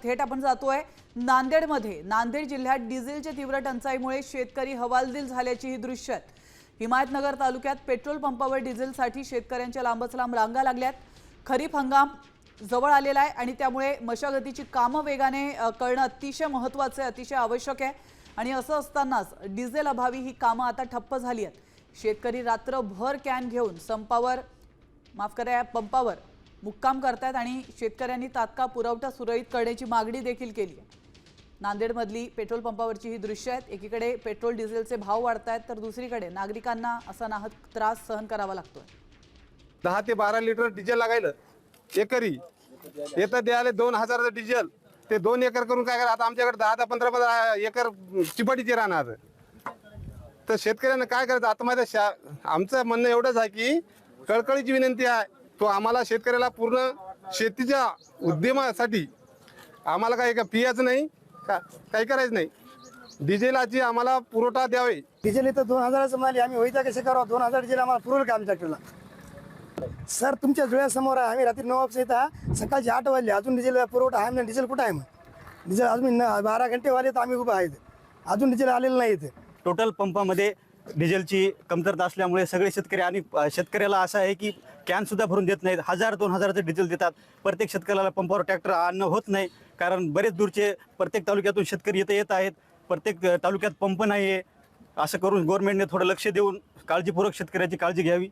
थेट आपण जातोय नांदेडमध्ये। नांदेड जिल्ह्यात डिझेलच्या तीव्र टंचाईमुळे शेतकरी हवालदिल झाल्याची ही दृश्य आहेत। हिमायतनगर तालुक्यात पेट्रोल पंपावर डिझेलसाठी शेतकऱ्यांच्या लांबच लांब रांगा लागल्यात। खरीप हंगाम जवळ आलेला आहे आणि त्यामुळे मशागतीची कामं वेगाने करणं अतिशय महत्त्वाचं आहे, अतिशय आवश्यक आहे। आणि असं असतानाच डिझेल अभावी ही कामं आता ठप्प झाली आहेत। शेतकरी रात्रभर कॅन घेऊन पंपावर मुक्काम करतात आणि शेतकऱ्यांनी तात्काळ पुरवठा सुरळीत करण्याची मागणी देखील केली आहे। नांदेडमधली पेट्रोल पंपावरची ही दृश्य आहेत। एकीकडे पेट्रोल डिझेलचे भाव वाढत आहेत तर दुसरीकडे नागरिकांना असा नाहक त्रास सहन करावा लागतोय। 10 ते 12 लिटर डिझेल लागायला एकरी येतं द्यायला 2000 डिझेल ते 2 एकर करून काय करा। आता आमच्याकडे 10 ते 15 एकर चिपाटीचे राहणार तर शेतकऱ्यांना काय करायचं आता माहिती आहे। आमचं म्हणणं एवढंच आहे की कळकळीची विनंती आहे तो आम्हाला शेतकऱ्याला पूर्ण शेतीच्या उद्यमासाठी आम्हाला काही पियाचं नाही काही करायचं नाही। डिझेलाची आम्हाला पुरवठा द्यावे। डिझेल इथं 2000चं माल आम्ही होईता कसं करावं। 2000 डिझेल आम्हाला पुरवलं का आमच्या ट्रॅक्टरला? सर तुमच्या डोळ्यासमोर आहे। आम्ही रात्री 9 वाजता येतात सकाळचे 8 वाजले अजून डिझेल पुरवठा आहे। डिझेल कुठं आहे? मग डिझेल अजून 12 घंटे वाले तर आम्ही उभं आहेत अजून डिझेल आलेलं नाही इथे। टोटल पंपामध्ये डिझेलची कमतरता असल्यामुळे सगळे शेतकरी आणि शेतकऱ्याला असं आहे की कॅन सुद्धा भरून देत नाहीत। 1000-2000चं डिझेल देतात। प्रत्येक शेतकऱ्याला पंपावर ट्रॅक्टर आणणं होत नाही कारण बरेच दूरचे प्रत्येक तालुक्यातून शेतकरी इथे येत आहेत। प्रत्येक तालुक्यात पंप नाही आहे। असं करून गव्हर्नमेंटने थोडं लक्ष देऊन काळजीपूर्वक शेतकऱ्याची काळजी घ्यावी।